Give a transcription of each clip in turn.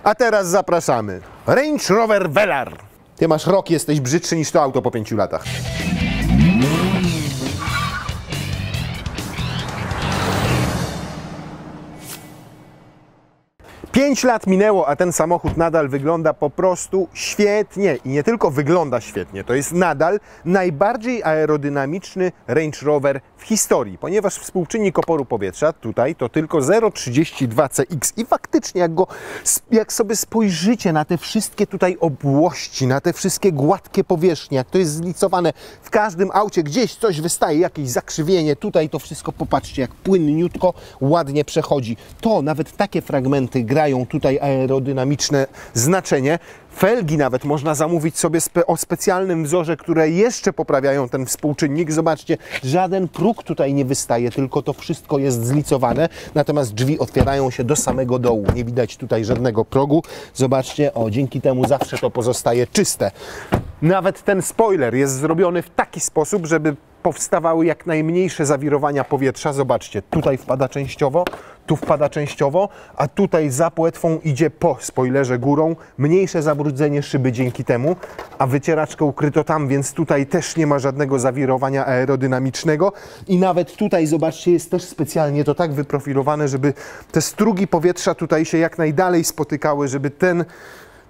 A teraz zapraszamy. Range Rover Velar. Ty masz rok, jesteś brzydszy niż to auto po 5 latach. 5 lat minęło, a ten samochód nadal wygląda po prostu świetnie. I nie tylko wygląda świetnie, to jest nadal najbardziej aerodynamiczny Range Rover w historii, ponieważ współczynnik oporu powietrza tutaj to tylko 0,32 CX i faktycznie jak sobie spojrzycie na te wszystkie tutaj obłości, na te wszystkie gładkie powierzchnie, jak to jest zlicowane w każdym aucie, gdzieś coś wystaje, jakieś zakrzywienie, tutaj to wszystko popatrzcie, jak płynniutko, ładnie przechodzi. To nawet takie fragmenty grają tutaj aerodynamiczne znaczenie. Felgi nawet można zamówić sobie o specjalnym wzorze, które jeszcze poprawiają ten współczynnik. Zobaczcie, żaden próg tutaj nie wystaje, tylko to wszystko jest zlicowane. Natomiast drzwi otwierają się do samego dołu. Nie widać tutaj żadnego progu. Zobaczcie, o, dzięki temu zawsze to pozostaje czyste. Nawet ten spoiler jest zrobiony w taki sposób, żeby powstawały jak najmniejsze zawirowania powietrza. Zobaczcie, tutaj wpada częściowo, tu wpada częściowo, a tutaj za płetwą idzie po spoilerze górą. Mniejsze zabrudzenie szyby dzięki temu, a wycieraczkę ukryto tam, więc tutaj też nie ma żadnego zawirowania aerodynamicznego. I nawet tutaj, zobaczcie, jest też specjalnie to tak wyprofilowane, żeby te strugi powietrza tutaj się jak najdalej spotykały, żeby ten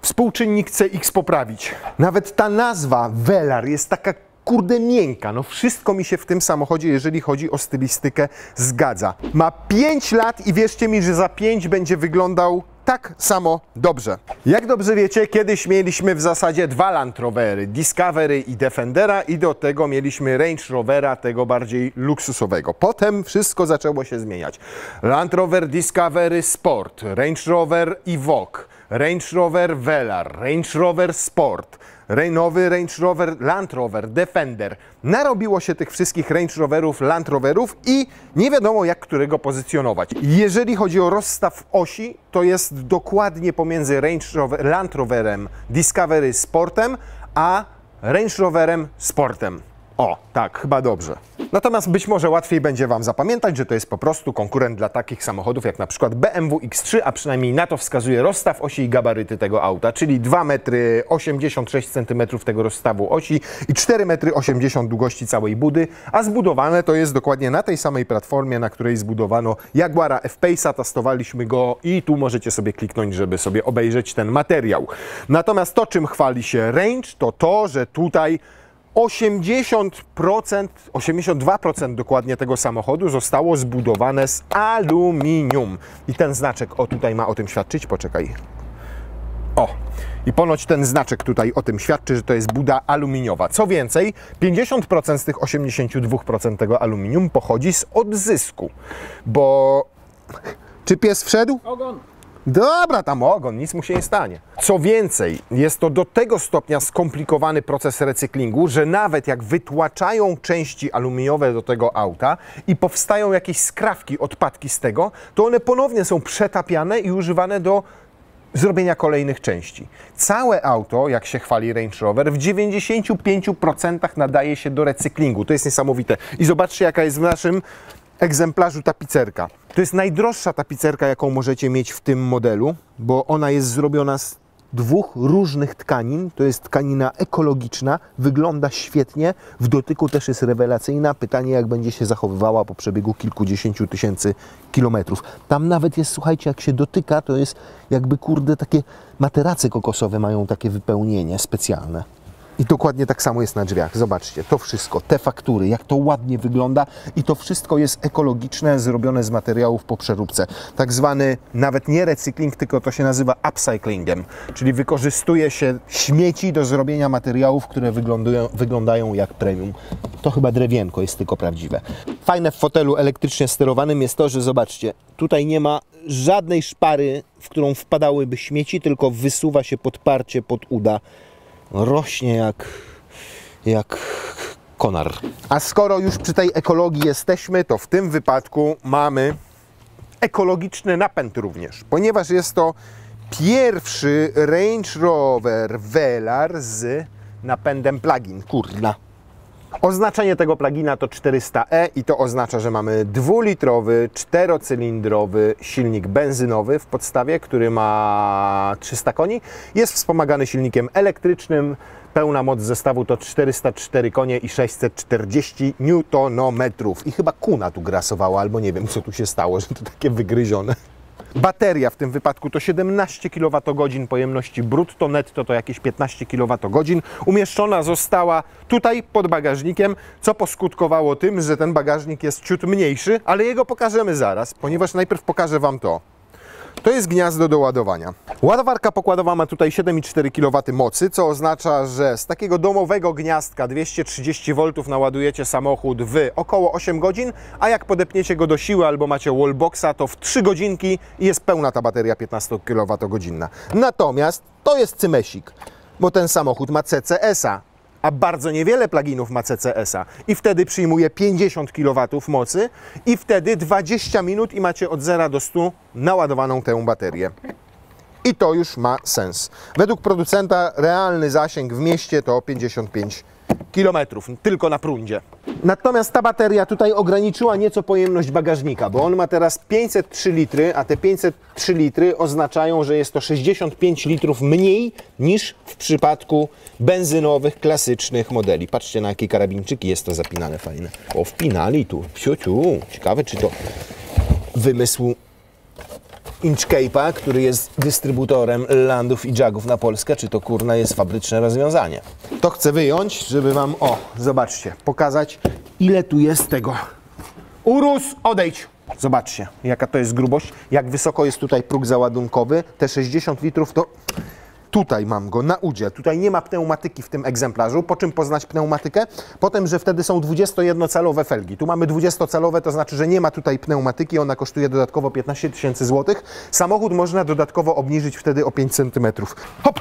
współczynnik CX poprawić. Nawet ta nazwa Velar jest taka kurde miękka, no wszystko mi się w tym samochodzie, jeżeli chodzi o stylistykę, zgadza. Ma 5 lat i wierzcie mi, że za 5 będzie wyglądał tak samo dobrze. Jak dobrze wiecie, kiedyś mieliśmy w zasadzie 2 Land Rovery, Discovery i Defendera i do tego mieliśmy Range Rovera, tego bardziej luksusowego. Potem wszystko zaczęło się zmieniać. Land Rover Discovery Sport, Range Rover Evoque, Range Rover Velar, Range Rover Sport, nowy Range Rover, Land Rover, Defender. Narobiło się tych wszystkich Range Roverów, Land Roverów i nie wiadomo jak którego pozycjonować. Jeżeli chodzi o rozstaw osi, to jest dokładnie pomiędzy Land Roverem Discovery Sportem, a Range Roverem Sportem. O, tak, chyba dobrze. Natomiast być może łatwiej będzie Wam zapamiętać, że to jest po prostu konkurent dla takich samochodów jak na przykład BMW X3, a przynajmniej na to wskazuje rozstaw osi i gabaryty tego auta, czyli 2,86 m tego rozstawu osi i 4,80 m długości całej budy, a zbudowane to jest dokładnie na tej samej platformie, na której zbudowano Jaguara F-Pace'a, testowaliśmy go i tu możecie sobie kliknąć, żeby sobie obejrzeć ten materiał. Natomiast to, czym chwali się Range, to to, że tutaj 82% dokładnie tego samochodu zostało zbudowane z aluminium. I ten znaczek, o tutaj ma o tym świadczyć, poczekaj. O, i ponoć ten znaczek tutaj o tym świadczy, że to jest buda aluminiowa. Co więcej, 50% z tych 82% tego aluminium pochodzi z odzysku, bo... Czy pies wszedł? Ogon! Dobra, tam ogon, nic mu się nie stanie. Co więcej, jest to do tego stopnia skomplikowany proces recyklingu, że nawet jak wytłaczają części aluminiowe do tego auta i powstają jakieś skrawki, odpadki z tego, to one ponownie są przetapiane i używane do zrobienia kolejnych części. Całe auto, jak się chwali Range Rover, w 95% nadaje się do recyklingu. To jest niesamowite. I zobaczcie, jaka jest w naszym egzemplarzu tapicerka. To jest najdroższa tapicerka, jaką możecie mieć w tym modelu, bo ona jest zrobiona z 2 różnych tkanin. To jest tkanina ekologiczna, wygląda świetnie, w dotyku też jest rewelacyjna. Pytanie, jak będzie się zachowywała po przebiegu kilkudziesięciu tysięcy kilometrów. Tam nawet jest, słuchajcie, jak się dotyka, to jest jakby, kurde, takie materace kokosowe mają takie wypełnienie specjalne. I dokładnie tak samo jest na drzwiach. Zobaczcie, to wszystko, te faktury, jak to ładnie wygląda i to wszystko jest ekologiczne, zrobione z materiałów po przeróbce. Tak zwany nawet nie recykling, tylko to się nazywa upcyclingiem, czyli wykorzystuje się śmieci do zrobienia materiałów, które wyglądają jak premium. To chyba drewienko jest tylko prawdziwe. Fajne w fotelu elektrycznie sterowanym jest to, że zobaczcie, tutaj nie ma żadnej szpary, w którą wpadałyby śmieci, tylko wysuwa się podparcie pod uda. Rośnie jak konar. A skoro już przy tej ekologii jesteśmy, to w tym wypadku mamy ekologiczny napęd również, ponieważ jest to pierwszy Range Rover Velar z napędem plug-in. Kurna. Oznaczenie tego plugina to 400E i to oznacza, że mamy 2-litrowy, 4-cylindrowy silnik benzynowy w podstawie, który ma 300 koni. Jest wspomagany silnikiem elektrycznym. Pełna moc zestawu to 404 konie i 640 Nm. I chyba kuna tu grasowała, albo nie wiem, co tu się stało, że to takie wygryzione. Bateria w tym wypadku to 17 kWh pojemności brutto, netto to jakieś 15 kWh. Umieszczona została tutaj pod bagażnikiem, co poskutkowało tym, że ten bagażnik jest ciut mniejszy, ale jego pokażemy zaraz, ponieważ najpierw pokażę Wam to. To jest gniazdo do ładowania. Ładowarka pokładowa ma tutaj 7,4 kW mocy, co oznacza, że z takiego domowego gniazdka 230 V naładujecie samochód w około 8 godzin, a jak podepniecie go do siły albo macie wallboxa, to w 3 godzinki i jest pełna ta bateria 15 kWh. Natomiast to jest cymesik, bo ten samochód ma CCS-a, a bardzo niewiele pluginów ma CCS-a i wtedy przyjmuje 50 kW mocy i wtedy 20 minut i macie od 0 do 100 naładowaną tę baterię. I to już ma sens. Według producenta realny zasięg w mieście to 55 km, tylko na prądzie. Natomiast ta bateria tutaj ograniczyła nieco pojemność bagażnika, bo on ma teraz 503 litry, a te 503 litry oznaczają, że jest to 65 litrów mniej niż w przypadku benzynowych, klasycznych modeli. Patrzcie, na jakie karabinczyki jest to zapinane fajne. O, wpinali tu, psiuciu. Ciekawe, czy to wymysł Inchcape'a, który jest dystrybutorem Landów i Jagów na Polskę, czy to kurna jest fabryczne rozwiązanie. To chcę wyjąć, żeby Wam, o, zobaczcie, pokazać, ile tu jest tego. Urósł, odejdź! Zobaczcie, jaka to jest grubość, jak wysoko jest tutaj próg załadunkowy. Te 60 litrów to... Tutaj mam go na udzie. Tutaj nie ma pneumatyki w tym egzemplarzu. Po czym poznać pneumatykę? Po tym, że wtedy są 21-calowe felgi. Tu mamy 20-calowe, to znaczy, że nie ma tutaj pneumatyki. Ona kosztuje dodatkowo 15 000 złotych. Samochód można dodatkowo obniżyć wtedy o 5 cm. Hop!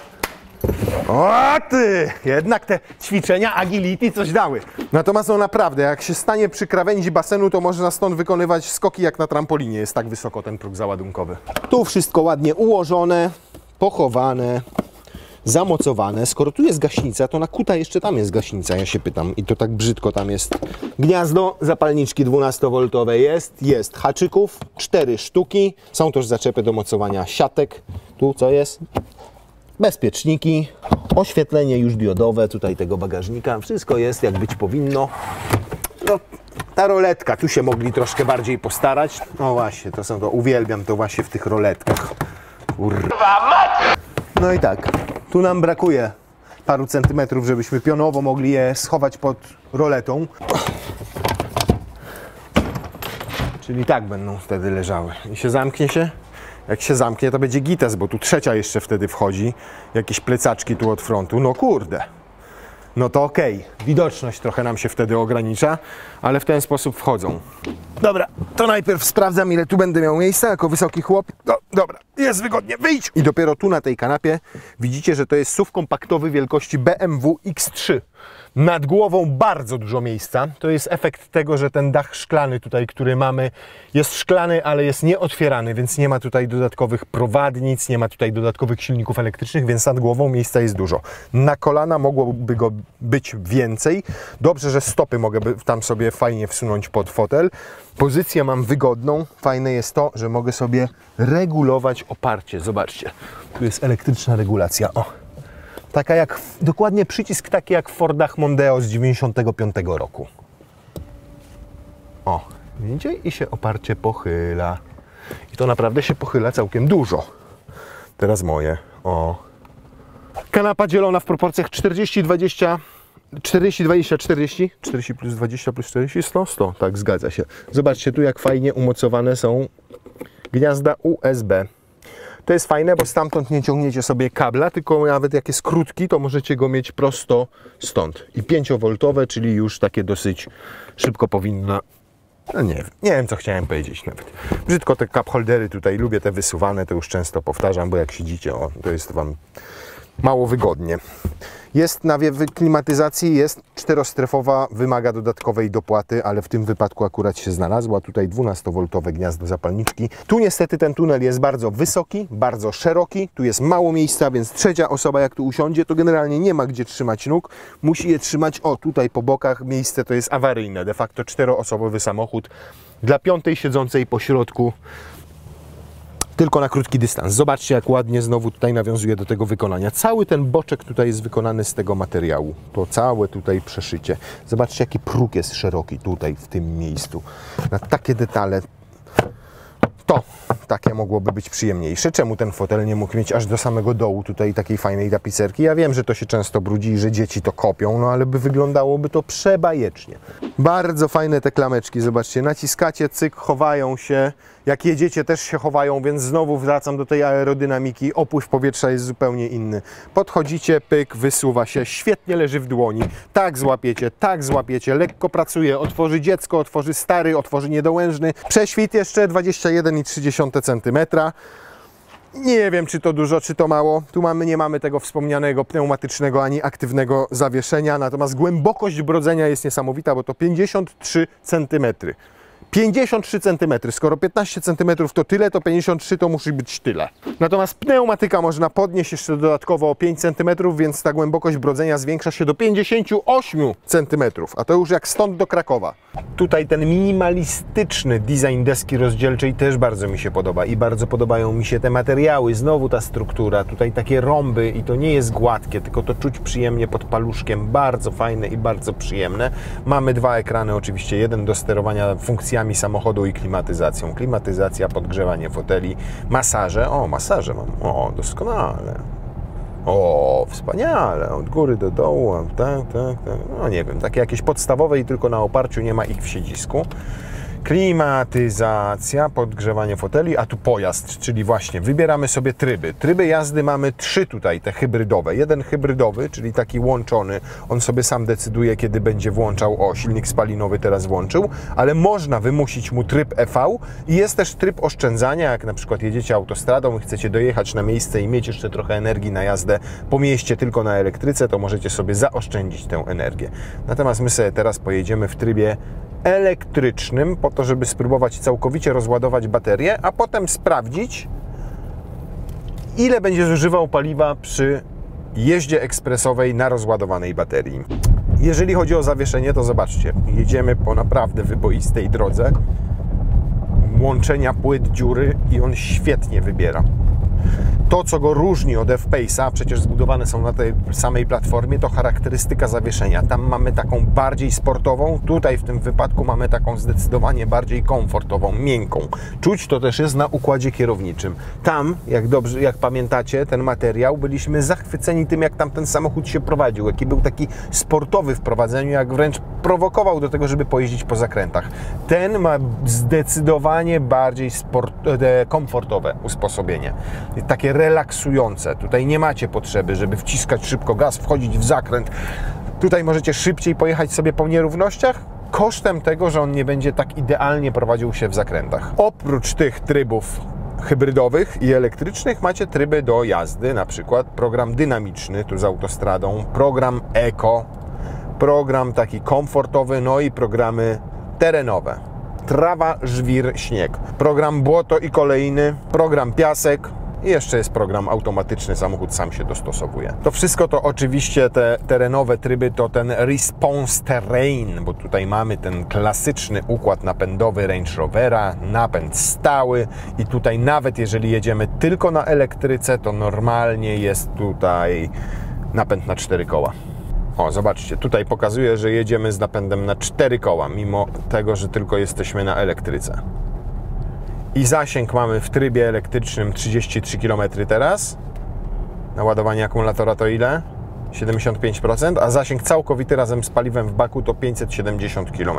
O ty! Jednak te ćwiczenia agility coś dały. Natomiast no naprawdę, jak się stanie przy krawędzi basenu, to można stąd wykonywać skoki jak na trampolinie. Jest tak wysoko ten próg załadunkowy. Tu wszystko ładnie ułożone, pochowane, zamocowane. Skoro tu jest gaśnica, to na kuta jeszcze tam jest gaśnica, ja się pytam. I to tak brzydko tam jest. Gniazdo, zapalniczki 12V jest haczyków, 4 sztuki. Są też zaczepy do mocowania siatek. Tu co jest? Bezpieczniki, oświetlenie już diodowe tutaj tego bagażnika. Wszystko jest jak być powinno. No, ta roletka, tu się mogli troszkę bardziej postarać. No właśnie, to uwielbiam to właśnie w tych roletkach. Kurwa mać! No i tak, tu nam brakuje paru centymetrów, żebyśmy pionowo mogli je schować pod roletą. Czyli tak będą wtedy leżały. I się zamknie się. Jak się zamknie, to będzie gites, bo tu trzecia jeszcze wtedy wchodzi. Jakieś plecaczki tu od frontu. No kurde. No to okej. Widoczność trochę nam się wtedy ogranicza, ale w ten sposób wchodzą. Dobra, to najpierw sprawdzam, ile tu będę miał miejsca jako wysoki chłop. No, dobra, jest wygodnie, wyjdź! I dopiero tu na tej kanapie widzicie, że to jest SUV kompaktowy wielkości BMW X3. Nad głową bardzo dużo miejsca. To jest efekt tego, że ten dach szklany tutaj, który mamy, jest szklany, ale jest nieotwierany, więc nie ma tutaj dodatkowych prowadnic, nie ma tutaj dodatkowych silników elektrycznych, więc nad głową miejsca jest dużo. Na kolana mogłoby go być więcej. Dobrze, że stopy mogę tam sobie fajnie wsunąć pod fotel. Pozycję mam wygodną. Fajne jest to, że mogę sobie regulować oparcie. Zobaczcie, tu jest elektryczna regulacja. O. Taka jak, dokładnie przycisk taki jak w Fordach Mondeo z 95 roku. O, widzicie? I się oparcie pochyla. I to naprawdę się pochyla całkiem dużo. Teraz moje. O. Kanapa dzielona w proporcjach 40, 20, 40, 20, 40. 40 plus 20 plus 40, 100, 100. Tak, zgadza się. Zobaczcie tu, jak fajnie umocowane są gniazda USB. To jest fajne, bo stamtąd nie ciągniecie sobie kabla, tylko nawet jak jest krótki, to możecie go mieć prosto stąd. I 5V, czyli już takie dosyć szybko powinno... No nie wiem, co chciałem powiedzieć nawet. Brzydko te cup holdery tutaj, lubię te wysuwane, to już często powtarzam, bo jak siedzicie, o, to jest Wam mało wygodnie. Jest nawiew klimatyzacji, jest 4-strefowa, wymaga dodatkowej dopłaty, ale w tym wypadku akurat się znalazła. Tutaj 12V gniazdo zapalniczki. Tu niestety ten tunel jest bardzo wysoki, bardzo szeroki. Tu jest mało miejsca, więc trzecia osoba jak tu usiądzie, to generalnie nie ma gdzie trzymać nóg. Musi je trzymać, o tutaj po bokach. Miejsce to jest awaryjne. De facto 4-osobowy samochód dla 5. siedzącej po środku. Tylko na krótki dystans. Zobaczcie, jak ładnie znowu tutaj nawiązuje do tego wykonania. Cały ten boczek tutaj jest wykonany z tego materiału. To całe tutaj przeszycie. Zobaczcie, jaki próg jest szeroki tutaj, w tym miejscu. Na takie detale. To takie mogłoby być przyjemniejsze. Czemu ten fotel nie mógł mieć aż do samego dołu tutaj takiej fajnej tapicerki? Ja wiem, że to się często brudzi i że dzieci to kopią, no ale wyglądałoby to przebajecznie. Bardzo fajne te klameczki, zobaczcie, naciskacie, cyk, chowają się. Jak jedziecie, też się chowają, więc znowu wracam do tej aerodynamiki. Opływ powietrza jest zupełnie inny. Podchodzicie, pyk, wysuwa się, świetnie leży w dłoni. Tak złapiecie, lekko pracuje. Otworzy dziecko, otworzy stary, otworzy niedołężny. Prześwit jeszcze 21,3 cm. Nie wiem, czy to dużo, czy to mało. Tu nie mamy tego wspomnianego pneumatycznego ani aktywnego zawieszenia. Natomiast głębokość brodzenia jest niesamowita, bo to 53 cm. 53 cm. Skoro 15 cm to tyle, to 53 to musi być tyle. Natomiast pneumatyka można podnieść jeszcze dodatkowo o 5 cm, więc ta głębokość brodzenia zwiększa się do 58 cm. A to już jak stąd do Krakowa. Tutaj ten minimalistyczny design deski rozdzielczej też bardzo mi się podoba i bardzo podobają mi się te materiały. Znowu ta struktura, tutaj takie rąby i to nie jest gładkie, tylko to czuć przyjemnie pod paluszkiem. Bardzo fajne i bardzo przyjemne. Mamy 2 ekrany oczywiście, jeden do sterowania funkcjami samochodu i klimatyzacją. Klimatyzacja, podgrzewanie foteli, masaże. O, masaże mam. O, doskonale. O, wspaniale. Od góry do dołu. Tak. No nie wiem, takie jakieś podstawowe i tylko na oparciu, nie ma ich w siedzisku. Klimatyzacja, podgrzewanie foteli, a tu pojazd, czyli właśnie wybieramy sobie tryby. Tryby jazdy mamy 3 tutaj, te hybrydowe. Jeden hybrydowy, czyli taki łączony, on sobie sam decyduje, kiedy będzie włączał, o, silnik spalinowy teraz włączył, ale można wymusić mu tryb EV i jest też tryb oszczędzania, jak na przykład jedziecie autostradą i chcecie dojechać na miejsce i mieć jeszcze trochę energii na jazdę po mieście tylko na elektryce, to możecie sobie zaoszczędzić tę energię. Natomiast my sobie teraz pojedziemy w trybie elektrycznym po to, żeby spróbować całkowicie rozładować baterię, a potem sprawdzić, ile będzie zużywał paliwa przy jeździe ekspresowej na rozładowanej baterii. Jeżeli chodzi o zawieszenie, to zobaczcie, jedziemy po naprawdę wyboistej drodze, łączenia płyt, dziury i on świetnie wybiera. To, co go różni od F-Pace'a, przecież zbudowane są na tej samej platformie, to charakterystyka zawieszenia. Tam mamy taką bardziej sportową, tutaj w tym wypadku mamy taką zdecydowanie bardziej komfortową, miękką. Czuć to też jest na układzie kierowniczym. Tam, jak pamiętacie, ten materiał, byliśmy zachwyceni tym, jak tam ten samochód się prowadził, jaki był taki sportowy w prowadzeniu, jak wręcz prowokował do tego, żeby pojeździć po zakrętach. Ten ma zdecydowanie bardziej komfortowe usposobienie. Takie relaksujące. Tutaj nie macie potrzeby, żeby wciskać szybko gaz, wchodzić w zakręt. Tutaj możecie szybciej pojechać sobie po nierównościach, kosztem tego, że on nie będzie tak idealnie prowadził się w zakrętach. Oprócz tych trybów hybrydowych i elektrycznych macie tryby do jazdy, na przykład program dynamiczny, tu z autostradą, program Eco, program taki komfortowy, no i programy terenowe. Trawa, żwir, śnieg. Program błoto i kolejny, program piasek. I jeszcze jest program automatyczny, samochód sam się dostosowuje. To wszystko to oczywiście te terenowe tryby to ten Response Terrain, bo tutaj mamy ten klasyczny układ napędowy Range Rovera, napęd stały i tutaj nawet jeżeli jedziemy tylko na elektryce, to normalnie jest tutaj napęd na 4 koła. O, zobaczcie, tutaj pokazuje, że jedziemy z napędem na 4 koła, mimo tego, że tylko jesteśmy na elektryce. I zasięg mamy w trybie elektrycznym 33 km teraz. Na ładowanie akumulatora to ile? 75%, a zasięg całkowity razem z paliwem w baku to 570 km.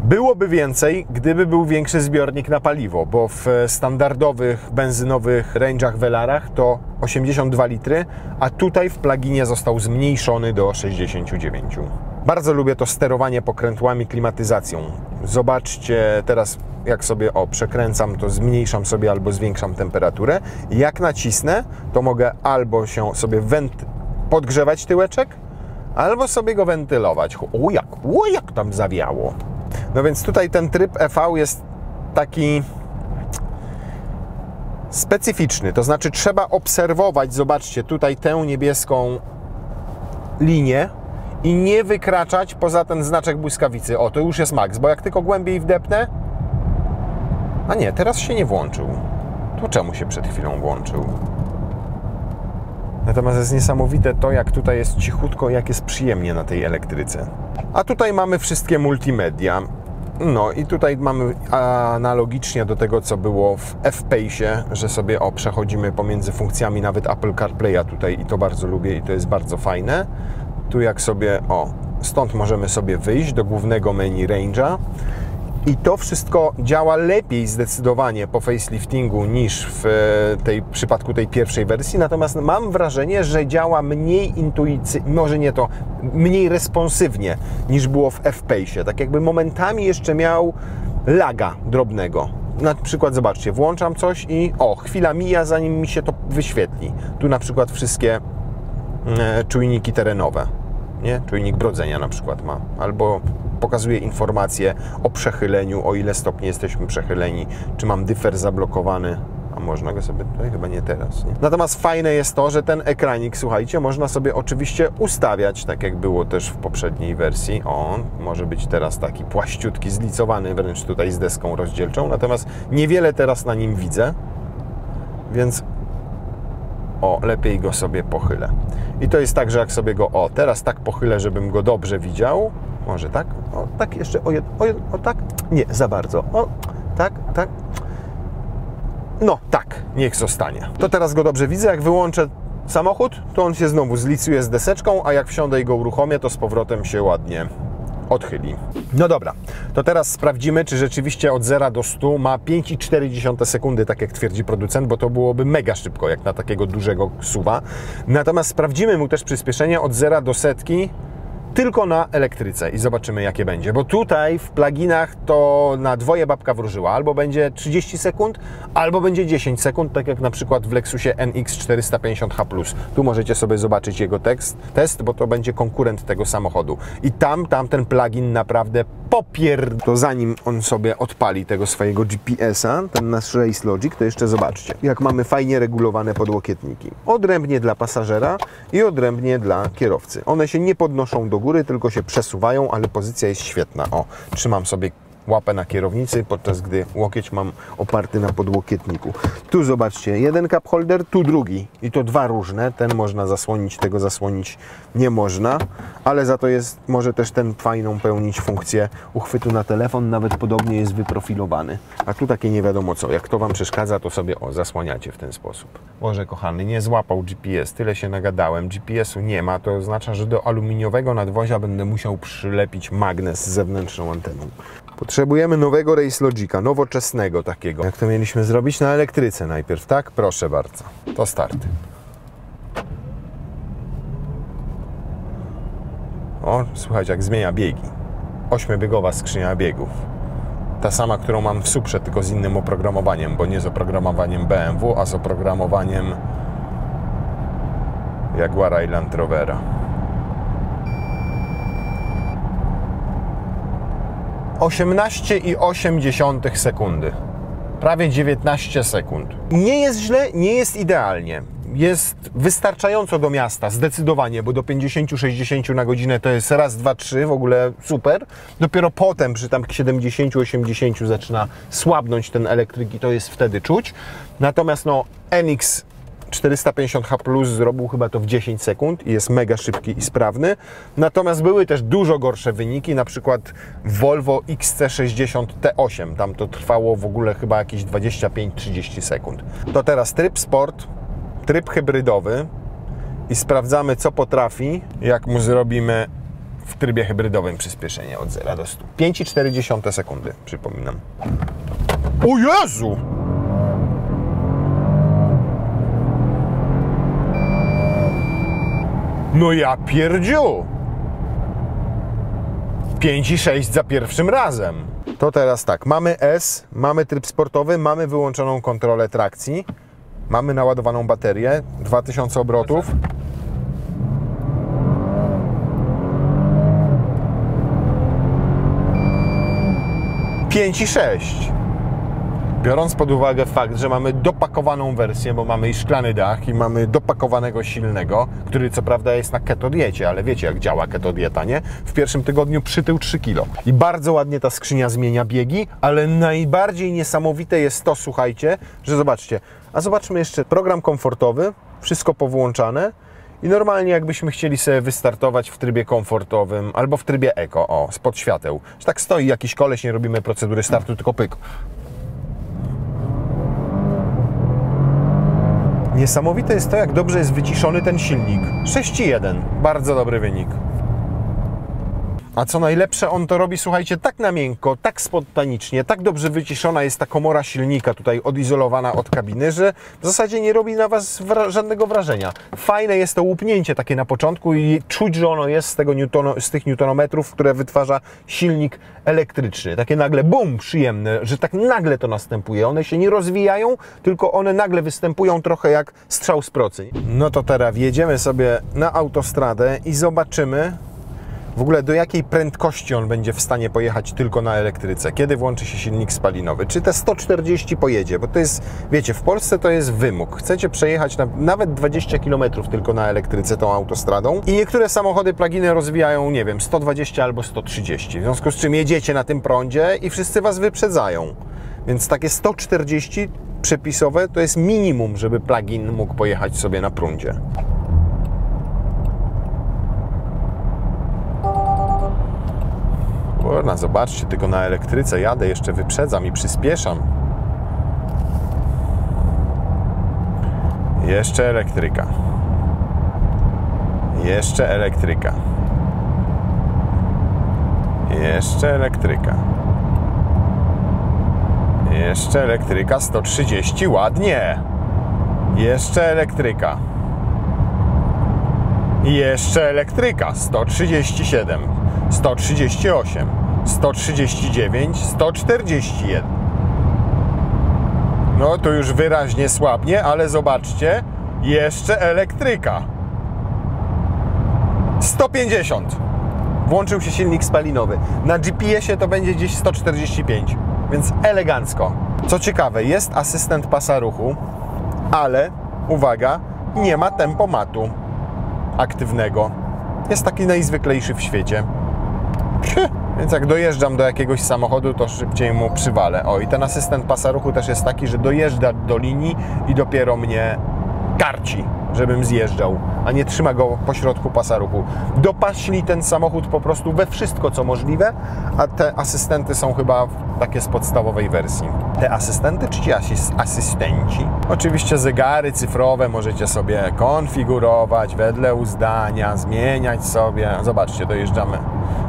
Byłoby więcej, gdyby był większy zbiornik na paliwo, bo w standardowych, benzynowych range'ach Velarach to 82 litry, a tutaj w pluginie został zmniejszony do 69. Bardzo lubię to sterowanie pokrętłami, klimatyzacją. Zobaczcie, teraz jak sobie przekręcam, to zmniejszam sobie albo zwiększam temperaturę. Jak nacisnę, to mogę albo się sobie podgrzewać tyłeczek, albo sobie go wentylować. O jak tam zawiało. No więc tutaj ten tryb EV jest taki specyficzny, to znaczy trzeba obserwować, zobaczcie, tutaj tę niebieską linię i nie wykraczać poza ten znaczek błyskawicy. O, to już jest max, bo jak tylko głębiej wdepnę... A nie, teraz się nie włączył. To czemu się przed chwilą włączył? Natomiast jest niesamowite to, jak tutaj jest cichutko, jak jest przyjemnie na tej elektryce. A tutaj mamy wszystkie multimedia. No i tutaj mamy analogicznie do tego, co było w F-Pace, że sobie przechodzimy pomiędzy funkcjami nawet Apple CarPlaya tutaj i to bardzo lubię i to jest bardzo fajne. Tu jak sobie, stąd możemy sobie wyjść do głównego menu range'a i to wszystko działa lepiej zdecydowanie po faceliftingu niż w przypadku tej pierwszej wersji, natomiast mam wrażenie, że działa mniej intuicyjnie, może nie to, mniej responsywnie niż było w F-Pace. Tak jakby momentami jeszcze miał laga drobnego. Na przykład zobaczcie, włączam coś i chwila mija, zanim mi się to wyświetli. Tu na przykład wszystkie czujniki terenowe, nie? Czujnik brodzenia na przykład ma, albo pokazuje informacje o przechyleniu, o ile stopni jesteśmy przechyleni, czy mam dyfer zablokowany, a można go sobie tutaj, chyba nie teraz, nie? Natomiast fajne jest to, że ten ekranik, słuchajcie, można sobie oczywiście ustawiać, tak jak było też w poprzedniej wersji. On może być teraz taki płaściutki, zlicowany wręcz tutaj z deską rozdzielczą, natomiast niewiele teraz na nim widzę, więc lepiej go sobie pochylę. I to jest tak, że jak sobie go, teraz tak pochylę, żebym go dobrze widział, może tak, tak jeszcze, tak, nie, za bardzo, tak, no, tak, niech zostanie. To teraz go dobrze widzę, jak wyłączę samochód, to on się znowu zlicuje z deseczką, a jak wsiądę i go uruchomię, to z powrotem się ładnie odchyli. No dobra, to teraz sprawdzimy, czy rzeczywiście od 0 do 100 ma 5,4 sekundy, tak jak twierdzi producent, bo to byłoby mega szybko, jak na takiego dużego SUV-a. Natomiast sprawdzimy mu też przyspieszenie od 0 do setki tylko na elektryce i zobaczymy, jakie będzie. Bo tutaj w pluginach to na dwoje babka wróżyła. Albo będzie 30 sekund, albo będzie 10 sekund, tak jak na przykład w Lexusie NX 450H+. Tu możecie sobie zobaczyć jego test, bo to będzie konkurent tego samochodu. I tam ten plugin naprawdę to zanim on sobie odpali tego swojego GPS-a, ten nasz Race Logic, to jeszcze zobaczcie, jak mamy fajnie regulowane podłokietniki. Odrębnie dla pasażera i odrębnie dla kierowcy. One się nie podnoszą do góry, tylko się przesuwają, ale pozycja jest świetna. Trzymam sobie łapę na kierownicy, podczas gdy łokieć mam oparty na podłokietniku. Tu zobaczcie, jeden cup holder, tu drugi. I to dwa różne. Ten można zasłonić, tego zasłonić nie można, ale za to może też ten fajną pełnić funkcję uchwytu na telefon, nawet podobnie jest wyprofilowany. A tu takie nie wiadomo co. Jak to Wam przeszkadza, to sobie zasłaniacie w ten sposób. Boże kochany, nie złapał GPS, tyle się nagadałem. GPS-u nie ma, to oznacza, że do aluminiowego nadwozia będę musiał przylepić magnes z zewnętrzną anteną. Potrzebujemy nowego Race Logica, nowoczesnego takiego. Jak to mieliśmy zrobić? Na elektryce najpierw, tak? Proszę bardzo. To starty. Słuchajcie, jak zmienia biegi. 8-biegowa skrzynia biegów. Ta sama, którą mam w Suprze, tylko z innym oprogramowaniem, bo nie z oprogramowaniem BMW, a z oprogramowaniem Jaguara i Land Rovera. 18,8 sekundy. Prawie 19 sekund. Nie jest źle, nie jest idealnie. Jest wystarczająco do miasta, zdecydowanie, bo do 50-60 na godzinę to jest raz, dwa, trzy, w ogóle super. Dopiero potem przy tam 70-80 zaczyna słabnąć ten elektryk i to jest wtedy czuć. Natomiast NX 450H+ zrobił chyba to w 10 sekund i jest mega szybki i sprawny. Natomiast były też dużo gorsze wyniki, na przykład Volvo XC60 T8. Tam to trwało w ogóle chyba jakieś 25-30 sekund. To teraz tryb sport, tryb hybrydowy i sprawdzamy, co potrafi, jak mu zrobimy w trybie hybrydowym przyspieszenie od 0 do 100. 5,4 sekundy, przypominam. O Jezu! No ja pierdziu! 5,6 za pierwszym razem. To teraz tak, mamy S, mamy tryb sportowy, mamy wyłączoną kontrolę trakcji, mamy naładowaną baterię, 2000 obrotów. Pięć i 6. Biorąc pod uwagę fakt, że mamy dopakowaną wersję, bo mamy i szklany dach i mamy dopakowanego silnego, który co prawda jest na keto diecie, ale wiecie jak działa keto dieta, nie? W pierwszym tygodniu przytył 3 kg. I bardzo ładnie ta skrzynia zmienia biegi, ale najbardziej niesamowite jest to, słuchajcie, że zobaczcie, a zobaczmy jeszcze program komfortowy, wszystko powłączane i normalnie jakbyśmy chcieli sobie wystartować w trybie komfortowym albo w trybie eko, o, spod świateł. Że tak stoi jakiś koleś, nie robimy procedury startu, tylko pyk. Niesamowite jest to, jak dobrze jest wyciszony ten silnik. 6,1. Bardzo dobry wynik. A co najlepsze, on to robi, słuchajcie, tak na miękko, tak spontanicznie, tak dobrze wyciszona jest ta komora silnika tutaj odizolowana od kabiny, że w zasadzie nie robi na Was żadnego wrażenia. Fajne jest to łupnięcie takie na początku i czuć, że ono jest z tych newtonometrów, które wytwarza silnik elektryczny. Takie nagle bum, przyjemne, że tak nagle to następuje. One się nie rozwijają, tylko one nagle występują trochę jak strzał z procy. No to teraz jedziemy sobie na autostradę i zobaczymy, w ogóle do jakiej prędkości on będzie w stanie pojechać tylko na elektryce, kiedy włączy się silnik spalinowy. Czy te 140 pojedzie, bo to jest, wiecie, w Polsce to jest wymóg. Chcecie przejechać nawet 20 km tylko na elektryce tą autostradą i niektóre samochody plug-iny rozwijają, nie wiem, 120 albo 130. W związku z czym jedziecie na tym prądzie i wszyscy Was wyprzedzają. Więc takie 140 przepisowe to jest minimum, żeby plug-in mógł pojechać sobie na prądzie. Kurna, zobaczcie, tylko na elektryce jadę, jeszcze wyprzedzam i przyspieszam. Jeszcze elektryka. Jeszcze elektryka. Jeszcze elektryka. Jeszcze elektryka, 130, ładnie. Jeszcze elektryka. Jeszcze elektryka, 137. 138, 139, 141. No to już wyraźnie słabnie, ale zobaczcie, jeszcze elektryka. 150. Włączył się silnik spalinowy. Na GPS-ie to będzie gdzieś 145, więc elegancko. Co ciekawe, jest asystent pasa ruchu, ale, uwaga, nie ma tempomatu aktywnego. Jest taki najzwyklejszy w świecie. Więc jak dojeżdżam do jakiegoś samochodu, to szybciej mu przywalę. O, i ten asystent pasa ruchu też jest taki, że dojeżdża do linii i dopiero mnie karci, żebym zjeżdżał, a nie trzyma go po środku pasa ruchu. Dopaśli ten samochód po prostu we wszystko, co możliwe, a te asystenty są chyba takie z podstawowej wersji. Te asystenty czy ci asystenci? Oczywiście zegary cyfrowe możecie sobie konfigurować wedle uzdania, zmieniać sobie. Zobaczcie, dojeżdżamy.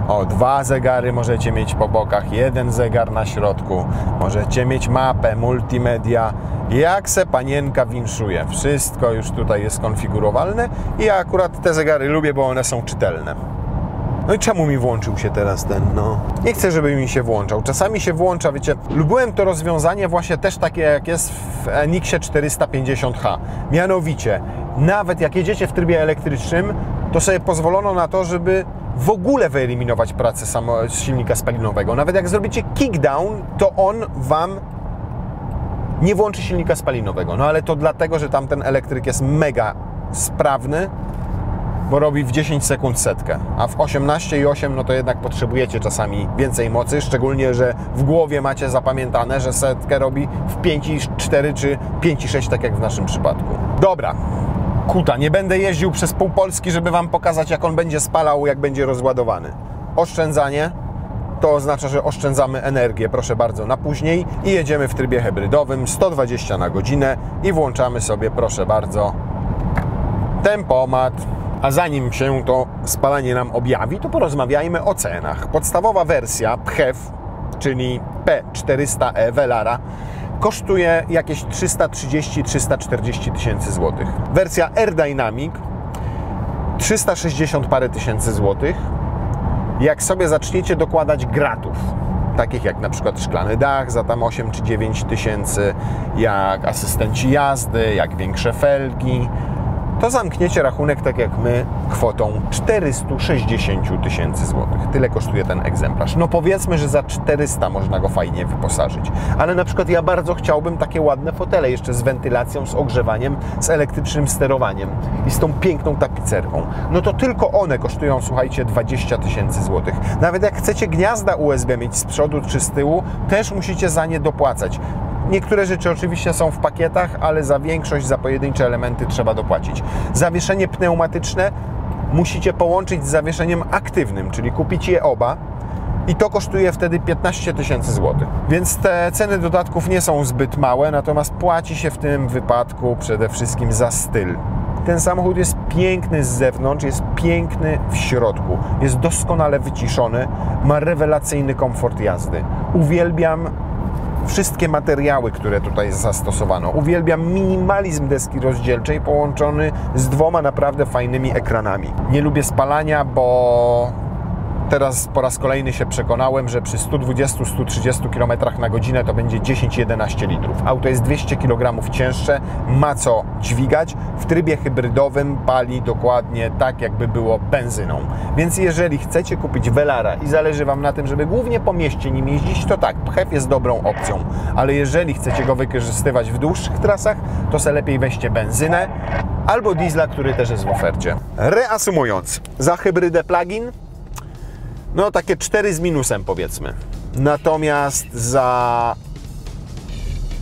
O, 2 zegary możecie mieć po bokach, 1 zegar na środku. Możecie mieć mapę, multimedia. Jak se panienka winszuje. Wszystko już tutaj jest konfigurowalne i ja akurat te zegary lubię, bo one są czytelne. No i czemu mi włączył się teraz ten, no? Nie chcę, żeby mi się włączał. Czasami się włącza, wiecie, lubiłem to rozwiązanie właśnie też takie, jak jest w NX-ie 450H. Mianowicie, nawet jak jedziecie w trybie elektrycznym, to sobie pozwolono na to, żeby w ogóle wyeliminować pracę silnika spalinowego. Nawet jak zrobicie kickdown, to on Wam nie włączy silnika spalinowego. No ale to dlatego, że tamten elektryk jest mega sprawny, bo robi w 10 sekund setkę, a w 18,8 no to jednak potrzebujecie czasami więcej mocy, szczególnie, że w głowie macie zapamiętane, że setkę robi w 5,4 czy 5,6, tak jak w naszym przypadku. Dobra, kuta, nie będę jeździł przez pół Polski, żeby Wam pokazać, jak on będzie spalał, jak będzie rozładowany. Oszczędzanie to oznacza, że oszczędzamy energię, proszę bardzo, na później i jedziemy w trybie hybrydowym 120 na godzinę i włączamy sobie, proszę bardzo, tempomat. A zanim się to spalanie nam objawi, to porozmawiajmy o cenach. Podstawowa wersja PHEV, czyli P400e Velara, kosztuje jakieś 330-340 tysięcy złotych. Wersja AirDynamic 360 parę tysięcy złotych. Jak sobie zaczniecie dokładać gratów, takich jak na przykład szklany dach za tam 8 czy 9 tysięcy, jak asystenci jazdy, jak większe felgi, to zamkniecie rachunek, tak jak my, kwotą 460 tysięcy złotych. Tyle kosztuje ten egzemplarz. No powiedzmy, że za 400 można go fajnie wyposażyć. Ale na przykład ja bardzo chciałbym takie ładne fotele, jeszcze z wentylacją, z ogrzewaniem, z elektrycznym sterowaniem i z tą piękną tapicerką. No to tylko one kosztują, słuchajcie, 20 tysięcy złotych. Nawet jak chcecie gniazda USB mieć z przodu czy z tyłu, też musicie za nie dopłacać. Niektóre rzeczy oczywiście są w pakietach, ale za większość, za pojedyncze elementy trzeba dopłacić. Zawieszenie pneumatyczne musicie połączyć z zawieszeniem aktywnym, czyli kupić je oba i to kosztuje wtedy 15 tysięcy złotych. Więc te ceny dodatków nie są zbyt małe, natomiast płaci się w tym wypadku przede wszystkim za styl. Ten samochód jest piękny z zewnątrz, jest piękny w środku, jest doskonale wyciszony, ma rewelacyjny komfort jazdy. Uwielbiam wszystkie materiały, które tutaj zastosowano. Uwielbiam minimalizm deski rozdzielczej połączony z dwoma naprawdę fajnymi ekranami. Nie lubię spalania, bo teraz po raz kolejny się przekonałem, że przy 120-130 km na godzinę to będzie 10-11 litrów. Auto jest 200 kg cięższe, ma co dźwigać. W trybie hybrydowym pali dokładnie tak, jakby było benzyną. Więc jeżeli chcecie kupić Velara i zależy Wam na tym, żeby głównie po mieście nim jeździć, to tak, PHEV jest dobrą opcją. Ale jeżeli chcecie go wykorzystywać w dłuższych trasach, to se lepiej weźcie benzynę albo diesla, który też jest w ofercie. Reasumując, za hybrydę plug-in no takie 4 z minusem, powiedzmy. Natomiast za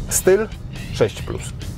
styl 6+.